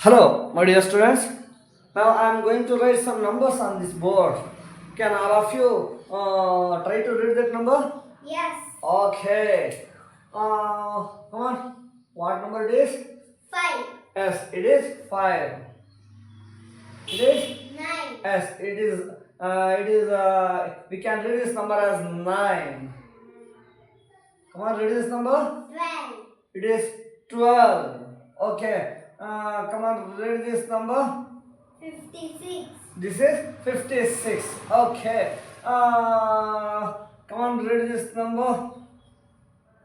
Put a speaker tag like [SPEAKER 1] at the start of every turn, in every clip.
[SPEAKER 1] Hello, my dear students. Now I am going to write some numbers on this board. Can all of you try to read that number?
[SPEAKER 2] Yes.
[SPEAKER 1] Okay. Come on. What number it is?
[SPEAKER 2] 5.
[SPEAKER 1] Yes, it is 5. It is?
[SPEAKER 2] 9.
[SPEAKER 1] Yes, it is. We can read this number as 9. Come on, read this number.
[SPEAKER 2] 12.
[SPEAKER 1] It is 12. Okay. Come on, read this number.
[SPEAKER 2] 56.
[SPEAKER 1] This is 56. Okay. Come on, read this number.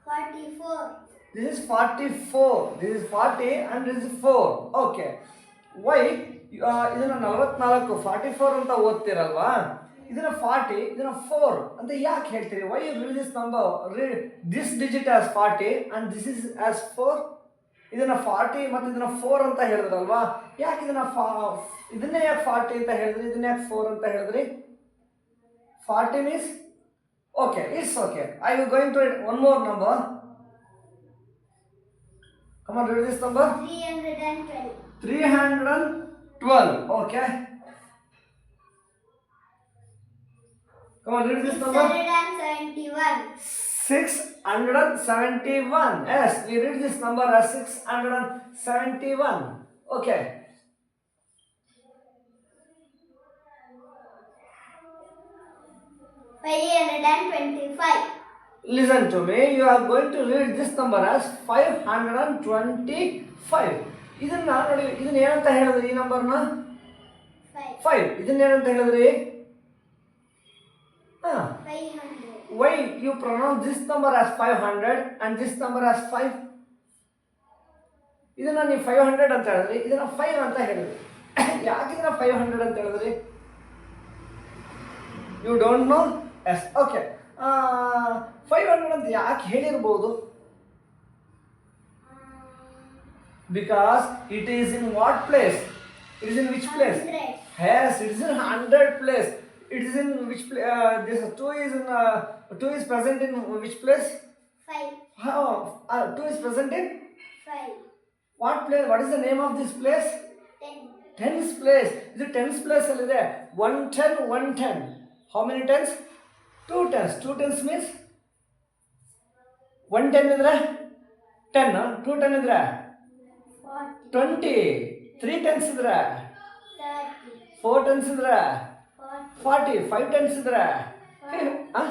[SPEAKER 2] 44.
[SPEAKER 1] This is 44. This is 40 and this is 4. Okay. Why? ಇದನ್ನ 44 44 ಅಂತ ಓದ್ತಿರಲ್ವಾ, ಇದನ್ನ 40 ಇದನ್ನ 4 ಅಂತ ಯಾಕೆ ಹೇಳ್ತೀರಿ? Why you read this number, read this digit as 40 and this is as 4. ಇದನ್ನ 40 ಮತ್ತು ಇದನ್ನ 4 ಅಂತ ಹೇಳಿದ್ರಲ್ವಾ, ಯಾಕೆ ಇದನ್ನೇ ಯಾಕೆ 40 ಅಂತ ಹೇಳಿದ್ರಿ, ಇದನ್ನ ಯಾಕೆ 4 ಅಂತ ಹೇಳಿದ್ರಿ? 40 means okay, it's okay. I will going to one more number. Come on, read this number.
[SPEAKER 2] 312.
[SPEAKER 1] 312. Okay. Come on, read this number.
[SPEAKER 2] 671.
[SPEAKER 1] 671. Yes, we read this number as 671. Okay.
[SPEAKER 2] 525.
[SPEAKER 1] Listen to me. You are going to read this number as 525. ಇದನ್ನ ನೋಡಿ, ಇದನ್ನ ಏನಂತ ಹೇಳಿದ್ರಿ ಈ ನಂಬರ್ನ? 5. ಇದನ್ನ ಏನಂತ ಹೇಳಿದ್ರಿ?
[SPEAKER 2] 500.
[SPEAKER 1] Why you pronounce this number as 500 and this number as 5? ಇದನ್ನ ನೀವು 500 ಅಂತ ಹೇಳಿದ್ರಿ, ಇದನ್ನ 5 ಅಂತ ಹೇಳಿದ್ರಿ. ಯಾಕೆ ಇದನ್ನ 500 ಅಂತ ಹೇಳಿದ್ರಿ? You don't know? Yes, okay. 500 ಅಂತ ಯಾಕೆ ಹೇಳಿರ್ಬೋದು? Because it is in what place? It is in which place?
[SPEAKER 2] 100.
[SPEAKER 1] Yes, it is in 100 place. It is in which place? This 2 is in 2 is present in which place?
[SPEAKER 2] 5.
[SPEAKER 1] How? 2 is present in
[SPEAKER 2] 5.
[SPEAKER 1] what place? What is the name of this place?
[SPEAKER 2] 10.
[SPEAKER 1] Tens place. Is it tens place? All ಇದೆ. 110, 110. How many tens? 2 tens. 2 tens means 110 ಇದ್ರೆ 10, 210 ಇದ್ರೆ
[SPEAKER 2] 40.
[SPEAKER 1] 20, 3 tens ಇದ್ರೆ
[SPEAKER 2] 30.
[SPEAKER 1] 4 tens ಇದ್ರೆ
[SPEAKER 2] 40.
[SPEAKER 1] 40, 5 tens ಇದ್ರೆ
[SPEAKER 2] 50.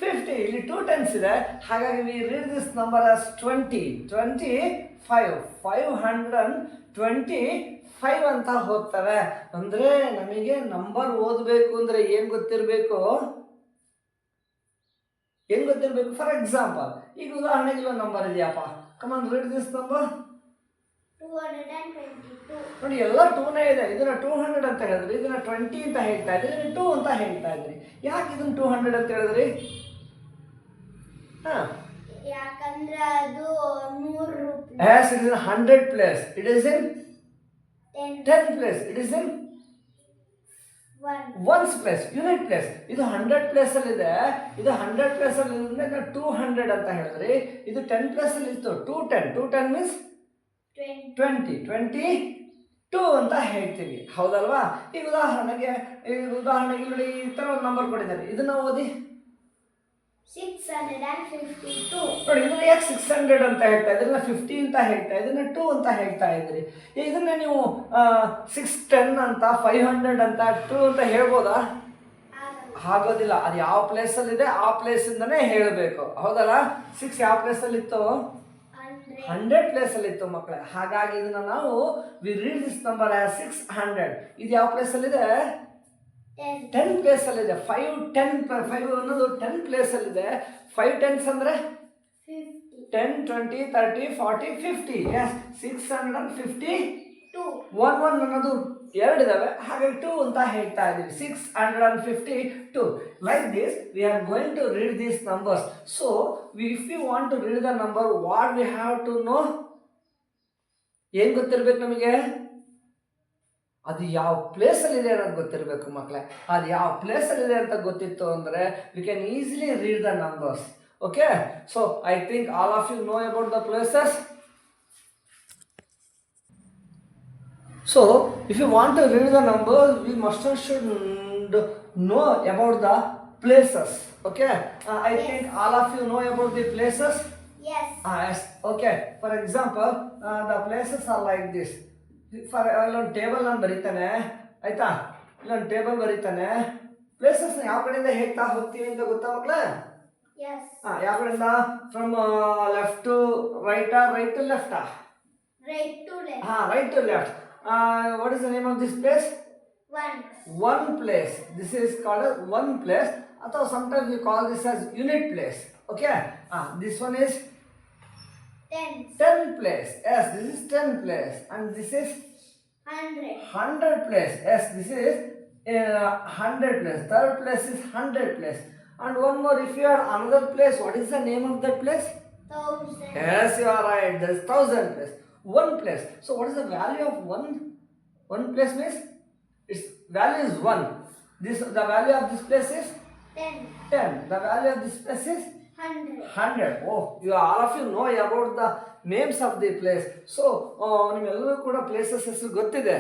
[SPEAKER 1] 50. ಇಲ್ಲಿ 2 tens ಇದೆ. ಹಾಗಾಗಿ we read this number as 20. 25. 525 ಅಂತ ಹೋಗ್ತವೆ. ಅಂದ್ರೆ ನಮಗೆ ನಂಬರ್ ಓದಬೇಕು ಅಂದ್ರೆ ಏನ್ ಗೊತ್ತಿರಬೇಕು? ಫಾರ್ ಎಕ್ಸಾಂಪಲ್, ಈಗ ಉದಾಹರಣೆಗೆ ಇಲ್ಲೊಂದು ನಂಬರ್ ಇದೆಯಪ್ಪ. Come on, read this number.
[SPEAKER 2] 222.
[SPEAKER 1] ನೋಡಿ, ಎಲ್ಲ 2ನೇ ಇದೆ. ಇದನ್ನ 200 ಅಂತ ಹೇಳಿದ್ರಿ, ಇದನ್ನ 20 ಅಂತ ಹೇಳ್ತಾ ಇದ್ರಿ, ಇದನ್ನ 2 ಅಂತ ಹೇಳ್ತಾ ಇದ್ರಿ. ಯಾಕೆ ಇದನ್ನ 200 ಅಂತ ಹೇಳಿದ್ರಿ?
[SPEAKER 2] ಯಾಕಂದ್ರೆ ಅದು 100 ರೂಪಾಯಿ.
[SPEAKER 1] Yes, it is in 100 place. It is in
[SPEAKER 2] 10.
[SPEAKER 1] 10 place. It is in
[SPEAKER 2] 1.
[SPEAKER 1] ones place, unit place. ಇದು 100 ಪ್ಲೇಸ್ ಅಲ್ಲಿ ಇದೆ. ಇದು 100 ಪ್ಲೇಸ್ ಅಲ್ಲಿ ಇದೆ, 200 ಅಂತ ಹೇಳಿದ್ರಿ. ಇದು 10 ಪ್ಲೇಸ್ ಅಲ್ಲಿ ಇತ್ತು, 210. 210 ಮೀನ್ಸ್
[SPEAKER 2] 20.
[SPEAKER 1] 22 ಅಂತ ಹೇಳ್ತೀವಿ, ಹೌದಲ್ವಾ? ಈಗ ಉದಾಹರಣೆಗೆ ನೋಡಿ, ಈ ತರ ಒಂದು ನಂಬರ್ ಕೊಟ್ಟಿದ್ದಾರೆ, ಇದನ್ನ ಓದಿ.
[SPEAKER 2] 652.
[SPEAKER 1] ನೋಡಿ, ಇದನ್ನ ಯಾಕೆ 600 ಅಂತ ಹೇಳ್ತಾ ಇದ್ರಿ, ಇದನ್ನ 50 ಅಂತ ಹೇಳ್ತಾ ಇದ್ರಿ, 2 ಅಂತ ಹೇಳ್ತಾ ಇದ್ರಿ. ಇದನ್ನ ನೀವು 610 ಅಂತ, 500 ಅಂತ, 2 ಅಂತ ಹೇಳ್ಬೋದಾ? ಆಗೋದಿಲ್ಲ. ಅದು ಯಾವ ಪ್ಲೇಸ್ ಅಲ್ಲಿ ಇದೆ ಆ ಪ್ಲೇಸ್ ಇಂದನೇ ಹೇಳಬೇಕು, ಹೌದಲ್ಲ? 6 ಯಾವ ಪ್ಲೇಸ್ ಅಲ್ಲಿ ಇತ್ತು? 100 ಪ್ಲೇಸ್ ಅಲ್ಲಿ ಇತ್ತು ಮಕ್ಕಳೇ. ಹಾಗಾಗಿ ಇದನ್ನ ನಾವು V read this number as 600. ಇದು ಯಾವ ಪ್ಲೇಸ್ ಅಲ್ಲಿ ಇದೆ? 10 ಪ್ಲೇಸ್ ಅಲ್ಲಿ ಇದೆ. 5 ಅನ್ನೋದು 10 ಪ್ಲೇಸ್ ಅಲ್ಲಿ ಇದೆ. 5 ಟೆನ್ಸ್ ಅಂದ್ರೆ 10, 20, 30, 40, 50. ಎಸ್, 652. 1 ಅನ್ನೋದು 2 ಇದಾವೆ, ಹಾಗಾಗಿ 2 ಅಂತ ಹೇಳ್ತಾ ಇದ್ದೀವಿ. 652. Like this we are going to read these numbers. So if you want to read the number, what we have to know? ಏನ್ ಗೊತ್ತಿರ್ಬೇಕು ನಮಗೆ? ಅದು ಯಾವ ಪ್ಲೇಸಲ್ಲಿ ಇದೆ ಅನ್ನೋದು ಗೊತ್ತಿರಬೇಕು ಮಕ್ಕಳೇ. ಅದು ಯಾವ ಪ್ಲೇಸಲ್ಲಿ ಇದೆ ಅಂತ ಗೊತ್ತಿತ್ತು ಅಂದರೆ we can easily read the numbers. Okay, so I think all of you know about the places. So if you want to read the numbers, we must and should know about the places. Okay, I
[SPEAKER 2] Yes.
[SPEAKER 1] think all of you know about the places.
[SPEAKER 2] Yes.
[SPEAKER 1] Yes. Okay, for example, the places are like this. For ಇಲ್ಲೊಂದು table ನಾನು ಬರೀತಾನೆ ಆಯ್ತಾ, ಇಲ್ಲೊಂದು table ಬರೀತಾನೆ. Places ಯಾವ ಕಡೆಯಿಂದ ಹೇಳ್ತಾ ಹೋಗ್ತೀವಿ ಅಂತ ಗೊತ್ತಾ ಮಕ್ಕಳೇ?
[SPEAKER 2] Yes.
[SPEAKER 1] ಯಾವ ಕಡೆಯಿಂದ? ಫ್ರಮ್ ಲೆಫ್ಟ್ ಟು ರೈಟಾ, ರೈಟ್ ಟು ಲೆಫ್ಟಾ?
[SPEAKER 2] Right to left.
[SPEAKER 1] Right to left. What is the name of this place?
[SPEAKER 2] One.
[SPEAKER 1] One place. This is called as one place. Or sometimes we call this as unit place. Okay. This one is
[SPEAKER 2] Tens.
[SPEAKER 1] 10 place. Yes, this is 10 place. And this is
[SPEAKER 2] 100.
[SPEAKER 1] 100 place. Yes, this is 100 place. Third place is 100 place. And one more, if you have another place, what is the name of that place?
[SPEAKER 2] 1000.
[SPEAKER 1] Yes, you are right. There is 1000 place. One place. So what is the value of one place means? Its value is 1. The value of this place is 10. The value of this place is 100. Oh, all of you know about the names of the place. So ನಿಮ್ಮೆಲ್ಲರೂ ಕೂಡ places ಹೆಸರು ಗೊತ್ತಿದೆ.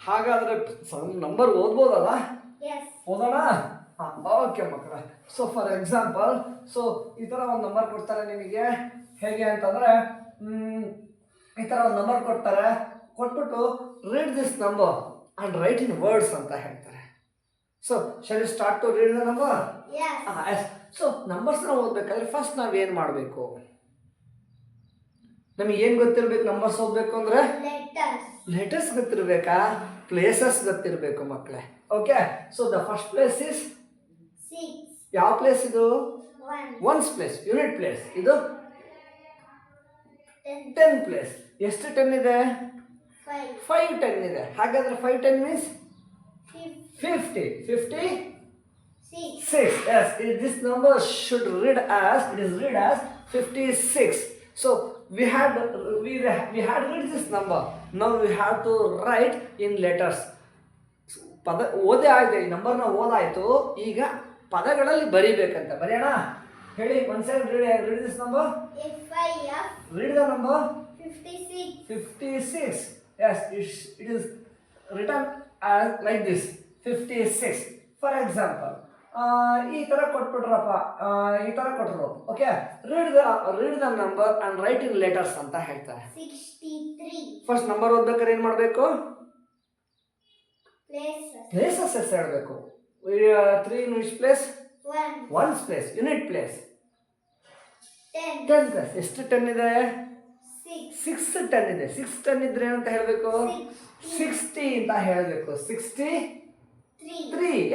[SPEAKER 1] ಹಾಗಾದ್ರೆ number ಓದ್ಬೋದಲ್ಲ?
[SPEAKER 2] Yes.
[SPEAKER 1] ಓದೋಣ? Okay ಮಕ್ಕಳ. So for example, so ಈ ಥರ ಒಂದು number ಕೊಡ್ತಾರೆ ನಿಮಗೆ. ಹೇಗೆ ಅಂತಂದರೆ ಈ ಥರ ಒಂದು ನಂಬರ್ ಕೊಡ್ತಾರೆ, ಕೊಟ್ಬಿಟ್ಟು read this number and write in words ಅಂತ ಹೇಳ್ತಾರೆ. So shall you start to read the number?
[SPEAKER 2] Yes.
[SPEAKER 1] ಸೊ ನಂಬರ್ಸ್ನ ಓದಬೇಕಾದ್ರೆ ಫಸ್ಟ್ ನಾವೇನು ಮಾಡಬೇಕು? ನಮಗೆ ಏನು ಗೊತ್ತಿರಬೇಕು? ನಂಬರ್ಸ್ ಓದಬೇಕು ಅಂದರೆ
[SPEAKER 2] Letters.
[SPEAKER 1] ಲೆಟರ್ಸ್ ಗೊತ್ತಿರಬೇಕಾ? ಪ್ಲೇಸಸ್ ಗೊತ್ತಿರಬೇಕು ಮಕ್ಕಳೇ. Okay, so the first place is
[SPEAKER 2] 6.
[SPEAKER 1] ಯಾವ ಪ್ಲೇಸ್ ಇದು?
[SPEAKER 2] 1.
[SPEAKER 1] Once place, unit place. ಇದು
[SPEAKER 2] 10.
[SPEAKER 1] 10 ಪ್ಲೇಸ್. ಎಷ್ಟು 10 ಇದೆ?
[SPEAKER 2] 5.
[SPEAKER 1] 5 10 ಇದೆ. ಹಾಗಾದ್ರೆ 5 10 means
[SPEAKER 2] 50.
[SPEAKER 1] 50.
[SPEAKER 2] 6.
[SPEAKER 1] 6. Yes, this number should read as 56. So we had read this number. Now we have to write in letters. ಪದ ಓದೇ ಆಯ್ತು, ಈ ನಂಬರ್ನ ಓದಾಯ್ತು. ಈಗ ಪದಗಳಲ್ಲಿ ಬರಿಬೇಕಂತ. ಬರೆಯೋಣ? ಹೇಳಿ ಒಂದ್ಸಲ read this number. Read the number
[SPEAKER 2] 56.
[SPEAKER 1] 56. Yes, it is written as like this 56. For example, ಈ ಥರ ಕೊಟ್ಬಿಟ್ರಪ್ಪ, ಈ ಥರ ಕೊಟ್ಟರು. Okay, read the number and write in letters ಅಂತ ಹೇಳ್ತಾರೆ.
[SPEAKER 2] 63.
[SPEAKER 1] ಫಸ್ಟ್ ನಂಬರ್ ಓದ್ಬೇಕಾದ್ರೆ ಏನು ಮಾಡಬೇಕು?
[SPEAKER 2] Places.
[SPEAKER 1] ಪ್ಲೇಸಸ್ ಹೆಸರು ಹೇಳಬೇಕು. 3 in which place?
[SPEAKER 2] 1.
[SPEAKER 1] Once place, unit place.
[SPEAKER 2] 10.
[SPEAKER 1] 10 place. ಎಷ್ಟು 10 ಇದೆ?
[SPEAKER 2] 6.
[SPEAKER 1] 6 10 ಇದೆ. 6 10 ಇದ್ರೆ ಏನಂತ ಹೇಳಬೇಕು? 60 ಅಂತ ಹೇಳಬೇಕು. 63.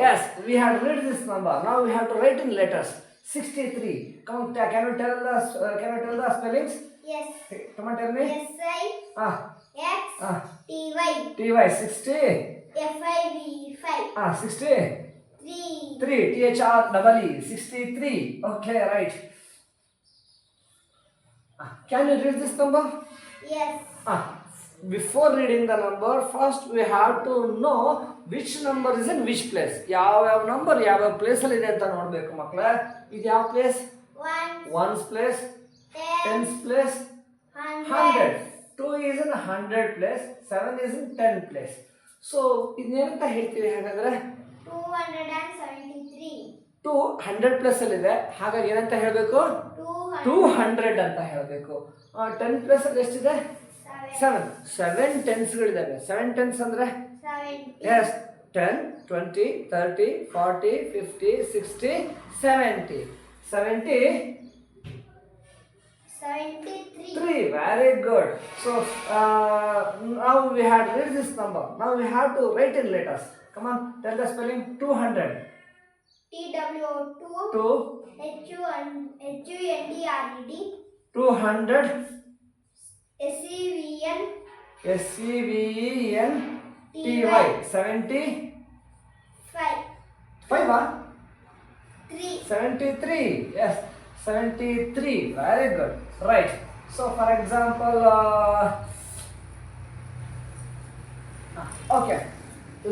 [SPEAKER 1] Yes, we have read this number. Now we have to write in letters. 63. Come on, can you tell the spellings?
[SPEAKER 2] Yes.
[SPEAKER 1] Come on, tell me.
[SPEAKER 2] SI. X. TY.
[SPEAKER 1] TY 60.
[SPEAKER 2] FIV 5.
[SPEAKER 1] 60. 3. THREE 63. Okay, right. Can you read this number?
[SPEAKER 2] Yes.
[SPEAKER 1] Before reading the number, first we have to know which number is in which place. ಯಾವ number ಯಾವ ಪ್ಲೇಸಲ್ಲಿ ಇದೆ ಅಂತ ನೋಡಬೇಕು ಮಕ್ಕಳೇ. ಇದು ಯಾವ place? 1's place, 10's place, 100. 2 is in 100 place, 7 is in 10 place. So ಇದನ್ನೇನಂತ ಹೇಳ್ತೀವಿ ಹಾಗಾದ್ರೆ?
[SPEAKER 2] 273.
[SPEAKER 1] 200 ಪ್ಲೇಸ್ ಅಲ್ಲಿ ಇದೆ, ಹಾಗಾಗಿ ಏನಂತ ಹೇಳಬೇಕು? 200 ಅಂತ ಹೇಳಬೇಕು. 10 ಪ್ಲೇಸ್ ಅಲ್ಲಿ ಎಷ್ಟಿದೆ? 7 ಟೆನ್ಸ್ಗಳಿದ್ದಾವೆ. 7 ಟೆನ್ಸ್ ಅಂದ್ರೆ 10 20 30 40 50 60 70. 73. Very good. So now we had read this number. Now we have to write in letters. Come on, tell the spelling. 200.
[SPEAKER 2] TWO2.
[SPEAKER 1] 2.
[SPEAKER 2] HUNDRED.
[SPEAKER 1] 200.
[SPEAKER 2] SEVEN.
[SPEAKER 1] SEVENTY. 75. 73. Yes, 73. Very good. Right. So for example, okay,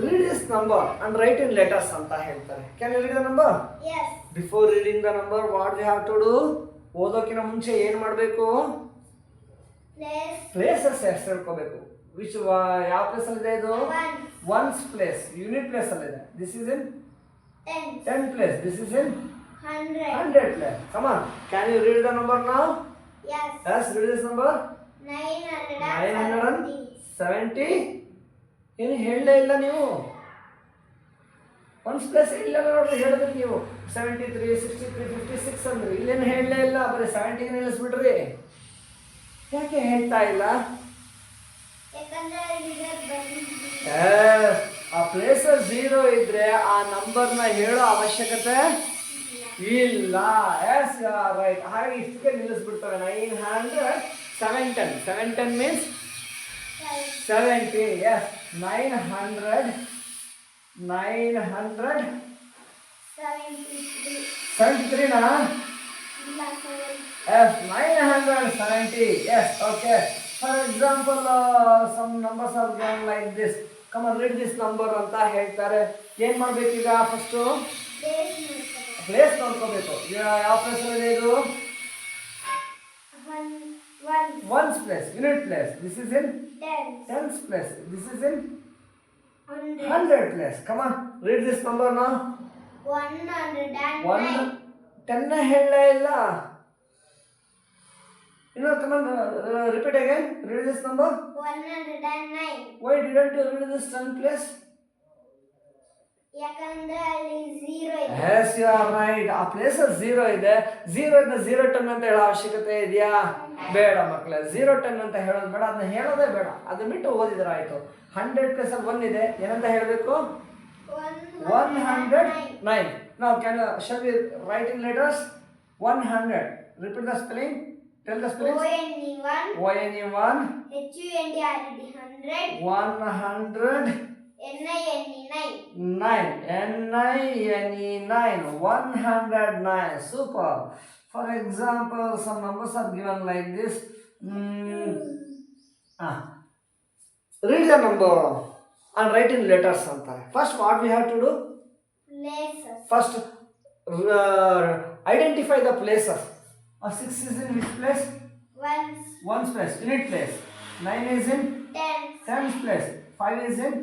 [SPEAKER 1] read this number and write in letters anta ಹೇಳ್ತಾರೆ. Can you read the number?
[SPEAKER 2] Yes.
[SPEAKER 1] Before reading the number, what we have to do? ಓದೋಕಿನ ಮುಂಚೆ ಏನು ಮಾಡಬೇಕು?
[SPEAKER 2] Place.
[SPEAKER 1] Places ಎಷ್ಟು ಹೇಳ್ಕೋಬೇಕು. Which ಯಾವ place ಅಲ್ಲಿ ಇದೆ ಇದು?
[SPEAKER 2] One.
[SPEAKER 1] Once place, unit place ಅಲ್ಲಿ ಇದೆ. This is in
[SPEAKER 2] Tens.
[SPEAKER 1] 10 place. This is in
[SPEAKER 2] 100.
[SPEAKER 1] 100 place. Come on, can you read the number now?
[SPEAKER 2] Yes.
[SPEAKER 1] Yes, read this number.
[SPEAKER 2] 970.
[SPEAKER 1] 970. ಏನು ಹೇಳಲೇ ಇಲ್ಲ ನೀವು. ಒನ್ಸ್ ಪ್ಲೇಸ್ ಇಲ್ಲ ನೋಡ್ರಿ, ಹೇಳಿದ್ರಿ ನೀವು 73, 63, 56 ಅಂದ್ರಿ. ಇಲ್ಲೇನು ಹೇಳಲೇ ಇಲ್ಲ, ಬರೀ 70 ನಿಲ್ಲಿಸ್ಬಿಟ್ರಿ. ಯಾಕೆ ಹೇಳ್ತಾ ಇಲ್ಲ?
[SPEAKER 2] ಯಾಕಂದ್ರೆ ಇದರ ಬಂದಿದೆ.
[SPEAKER 1] ಆ ಪ್ಲೇಸ್ 0 ಇದ್ರೆ ಆ ನಂಬರ್ನ ಹೇಳೋ ಅವಶ್ಯಕತೆ ಇಲ್ಲ. Yes right. ಹಾಗೆ ಇಷ್ಟಕ್ಕೆ ನಿಲ್ಲಿಸ್ಬಿಡ್ತವೆ. 900 710. 710 ಮೀನ್ಸ್ 70. ಎಸ್ 900 73 ನಾ? Yes 970. Yes okay. For example some numbers are given like this. Come on read this number ಅಂತ ಹೇಳ್ತಾರೆ. ಏನು ಮಾಡಬೇಕೀಗ? ಫಸ್ಟು ಪ್ಲೇಸ್ ನೋಡ್ಕೋಬೇಕು. ಯಾವ ಪ್ಲೇಸ್ ಇದೆ ಇದು? Once place, unit place. This is in tense place. This is in 100 place. Come on read this number ನಾ.
[SPEAKER 2] 109.
[SPEAKER 1] 10 ಹೇಳಲೇ ಇಲ್ಲ. come on, repeat again. Read this number.
[SPEAKER 2] 109.
[SPEAKER 1] Why didn't you read this 10 place?
[SPEAKER 2] ಯಾಕಂದ್ರೆ ಅಲ್ಲಿ 0 ಇದೆ.
[SPEAKER 1] Yes, you are right. ಆ place 0 ಇದೆ. 0 ಇಂದ 010 ಅಂತ ಹೇಳೋ ಅವಶ್ಯಕತೆ ಇದೆಯಾ? ಬೇಡ ಮಕ್ಕಳೇ. 010 ಅಂತ ಹೇಳೋದು ಬೇಡ, ಅದನ್ನ ಹೇಳೋದೇ ಬೇಡ. ಅದನ್ನ ಬಿಟ್ಟು ಓದಿದ್ರೆ ಆಯ್ತು. 100 ಪ್ಲೇಸ್ ಅಲ್ಲಿ 1 ಇದೆ. ಏನಂತ ಹೇಳಬೇಕು? 109. Now can you shall we write in letters? 100. Repeat the spelling. Tell the spelling.
[SPEAKER 2] ONE1.
[SPEAKER 1] ONE1.
[SPEAKER 2] HUNDRED.
[SPEAKER 1] 100.
[SPEAKER 2] NINE.
[SPEAKER 1] 9. 109. Super. For example, some numbers are given like this. Read the number and write in letters. First, what we have to do?
[SPEAKER 2] Places.
[SPEAKER 1] First, identify the places. 6 is in which place? Ones place, unit place. 9 is in tens place. 5 is in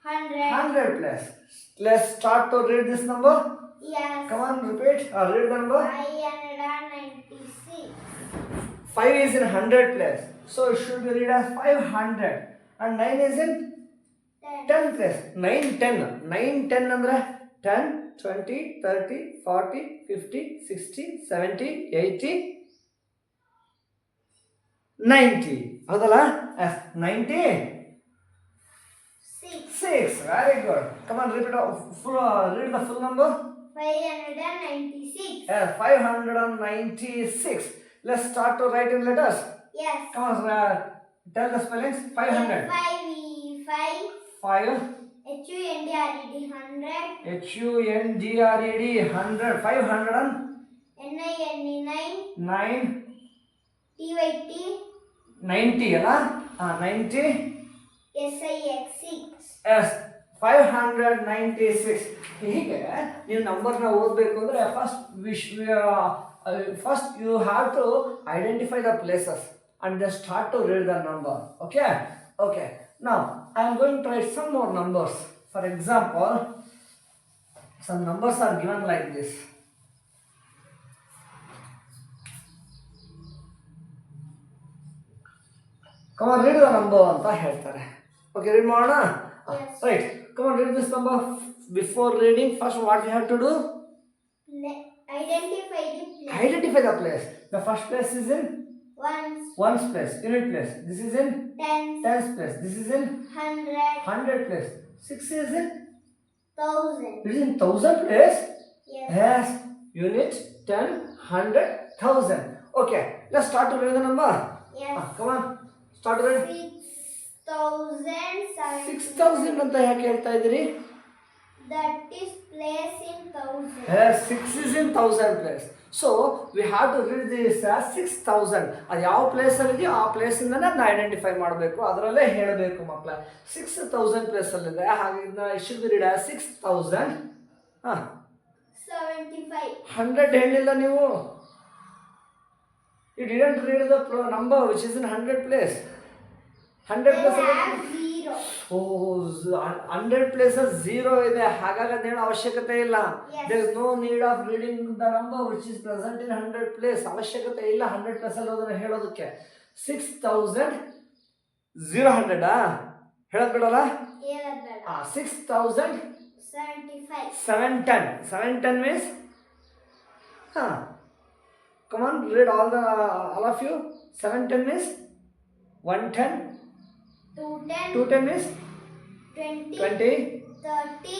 [SPEAKER 1] 100 place. Let's start to read this number.
[SPEAKER 2] Yes.
[SPEAKER 1] Come on, repeat. Read the number.
[SPEAKER 2] 596.
[SPEAKER 1] 5 is in 100 place. So it should be read as 500. And 9 is in 10 place. 9, 10. 9, 10 andre 10, 20, 30, 40, 50, 60, 70, 80, 90. ಹೌದಲ್ಲ? 90? 6. Very good. Come on, read the full number.
[SPEAKER 2] 596.
[SPEAKER 1] 596. Let's start to write in letters.
[SPEAKER 2] Yes.
[SPEAKER 1] Come on, tell the spellings. 500. 5.
[SPEAKER 2] HUNDRED 100.
[SPEAKER 1] HUNDRED 100. 500 and
[SPEAKER 2] 9.
[SPEAKER 1] 9.
[SPEAKER 2] TYT.
[SPEAKER 1] 90 ಅಲ್ಲ? 90.
[SPEAKER 2] SIX6.
[SPEAKER 1] Yes. 596. ಹೀಗೆ ನೀವು ನಂಬರ್ನ ಓದಬೇಕು ಅಂದರೆ first you have to identify the places and the start to read the number. Okay. Now I am going to write some more numbers. For example, some numbers are given like this. Come on, read the number ಅಂತ ಹೇಳ್ತಾರೆ. Okay, read ಮಾಡೋಣ.
[SPEAKER 2] Yes.
[SPEAKER 1] Right. Come on, read this number. Before reading, first what we have to do?
[SPEAKER 2] Identify the place.
[SPEAKER 1] Identify the place. The first place is in
[SPEAKER 2] Ones
[SPEAKER 1] place, unit place. This is in tens place. This is in 100 place. 6 is in
[SPEAKER 2] 1000.
[SPEAKER 1] It is in 1000 place.
[SPEAKER 2] Yes.
[SPEAKER 1] Yes. Unit 10, 100, 1000. Okay. Let's start to read the number.
[SPEAKER 2] Yes.
[SPEAKER 1] Come on. Start to read.
[SPEAKER 2] 6000.
[SPEAKER 1] 6000 ಅಂತ ಯಾಕೆ ಹೇಳ್ತಾ ಇದ್ದೀರಿ?
[SPEAKER 2] That is place in 1000.
[SPEAKER 1] Yes, 6 is in 1000 place. So we have to read this as 6000. ಅದು ಯಾವ place ಅಲ್ಲಿ ಇದೆಯೋ ಆ place ಇಂದನೇ ಅದನ್ನ ಐಡೆಂಟಿಫೈ ಮಾಡಬೇಕು, ಅದರಲ್ಲೇ ಹೇಳಬೇಕು ಮಕ್ಕಳೇ. 6000 ಪ್ಲೇಸ್ ಅಲ್ಲಿ ಇದೆ, ಹಾಗೆ ಇದನ್ನ should be read as 6000.
[SPEAKER 2] 75.
[SPEAKER 1] 100 ಹೇಳಿಲ್ಲ ನೀವು. You didn't read the number which is in 100 place. 100
[SPEAKER 2] They
[SPEAKER 1] place.
[SPEAKER 2] have 0.
[SPEAKER 1] Oh, 100 places 0 ಇದೆ, ಹಾಗಾಗಿ ಅದೇನು ಅವಶ್ಯಕತೆ ಇಲ್ಲ.
[SPEAKER 2] Yes.
[SPEAKER 1] There is no need of reading the number which is present in 100 place. ಅವಶ್ಯಕತೆ ಇಲ್ಲ 100 place ಅಲ್ಲಿ ಅದನ್ನ ಹೇಳೋದಕ್ಕೆ. 6000 0 ಹೇಳೋದ್ ಬಿಡಲ್ಲ.
[SPEAKER 2] 6075.
[SPEAKER 1] 710. 710 means come on, read all of you. 710 means 110.
[SPEAKER 2] 210.
[SPEAKER 1] 210 means
[SPEAKER 2] 20.
[SPEAKER 1] 20.
[SPEAKER 2] 30.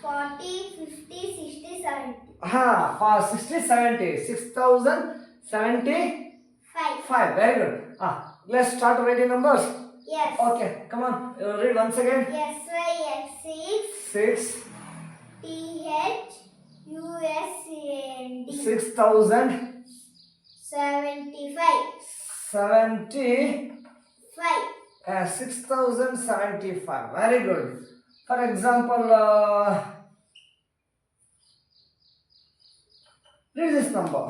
[SPEAKER 2] 40. 50. 60. 70.
[SPEAKER 1] For 60, 70. 6075. Very good. Let's start writing numbers.
[SPEAKER 2] Yes.
[SPEAKER 1] Okay, come on. Read once again.
[SPEAKER 2] SYX6.
[SPEAKER 1] 6.
[SPEAKER 2] THUSAND.
[SPEAKER 1] 6000.
[SPEAKER 2] 75.
[SPEAKER 1] 75. 6075. Very good. For example, read this number.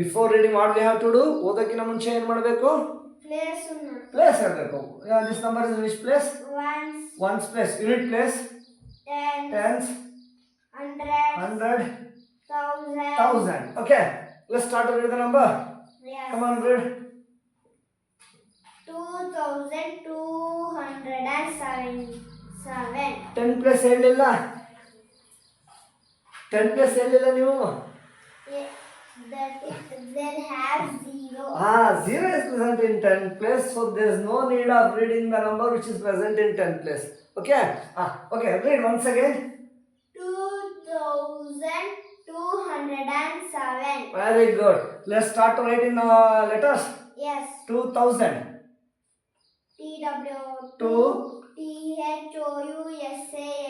[SPEAKER 1] Before reading, what we have to do? ಓದಕ್ಕಿಂತ ಮುಂಚೆ ಏನು ಮಾಡಬೇಕು? Place ಹೇಳಬೇಕು. This number is in which place? Ones place. Unit place. Tens. 100. 1000. Okay. Let's start to read the number.
[SPEAKER 2] Yes.
[SPEAKER 1] Come on, read.
[SPEAKER 2] 2277.
[SPEAKER 1] 10 place ಹೇಳಿಲ್ಲ. 10 place ಹೇಳಿಲ್ಲ ನೀವು.
[SPEAKER 2] That they have 0.
[SPEAKER 1] 0 is present in 10 place, so there is no need of reading the number which is present in 10 place. Okay? Okay, read once again.
[SPEAKER 2] 2207.
[SPEAKER 1] Very good. Let's start to write in letters.
[SPEAKER 2] Yes.
[SPEAKER 1] 2000.
[SPEAKER 2] TW2.
[SPEAKER 1] Two.
[SPEAKER 2] THOUSAND.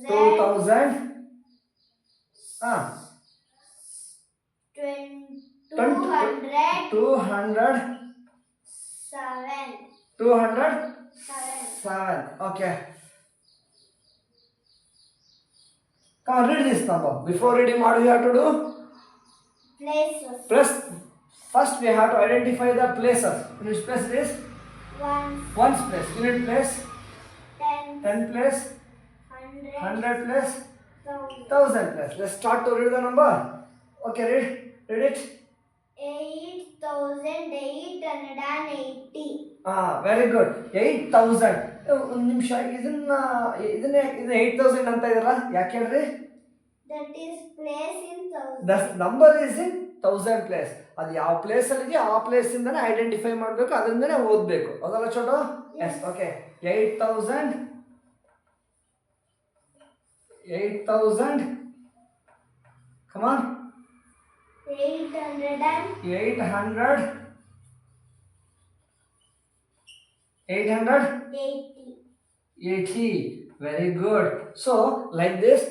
[SPEAKER 1] 2000. 200. 207. Okay. Come on, read this number. Before reading, what do you have to do?
[SPEAKER 2] Places.
[SPEAKER 1] First, we have to identify the places. In which place it is? Ones place. Unit place. 10 place. 100 place. 1000 place. Let's start to read the number. Okay, read it.
[SPEAKER 2] 8880.
[SPEAKER 1] Very good. 8000. ಒಂದು ನಿಮಿಷ, ಇದನ್ನ 8000 ಅಂತ ಇದಲ್ಲ, ಯಾಕೆ ಹೇಳ್ರಿ?
[SPEAKER 2] That is place in 1000.
[SPEAKER 1] The number is in 1000 place. ಅದು ಯಾವ place ಅಲ್ಲಿ ಆ ಪ್ಲೇಸ್ ಇಂದಾನೆ ಐಡೆಂಟಿಫೈ ಮಾಡಬೇಕು, ಅದರಿಂದನೇ ಓದಬೇಕು. ಹೌದಲ್ಲ Chotu? Yes. Okay. 8000. Come on.
[SPEAKER 2] 800.
[SPEAKER 1] 80. Very good. So like this,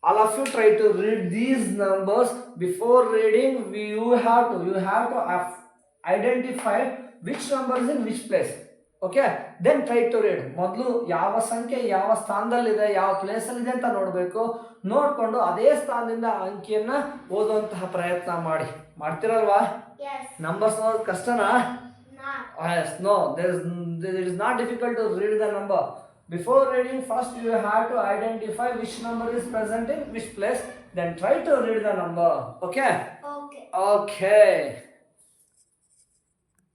[SPEAKER 1] all of you try to read these numbers. Before reading, you have to identify which number is in which place. Okay, then try to read. ಮೊದಲು ಯಾವ ಸಂಖ್ಯೆ ಯಾವ ಸ್ಥಾನದಲ್ಲಿದೆ, ಯಾವ ಪ್ಲೇಸಲ್ಲಿದೆ ಅಂತ ನೋಡಬೇಕು. ನೋಡಿಕೊಂಡು ಅದೇ ಸ್ಥಾನದಿಂದ ಅಂಕಿಯನ್ನ ಓದುವಂತಹ ಪ್ರಯತ್ನ ಮಾಡ್ತಿರಲ್ವಾ? ನಂಬರ್ಸ್ ಓದೋದು ಕಷ್ಟನಾ? Yes. No, it is not difficult to read the number. Before reading, first you have to identify which number is present in which place. Then try to read the number. Okay?
[SPEAKER 2] Okay.
[SPEAKER 1] Okay.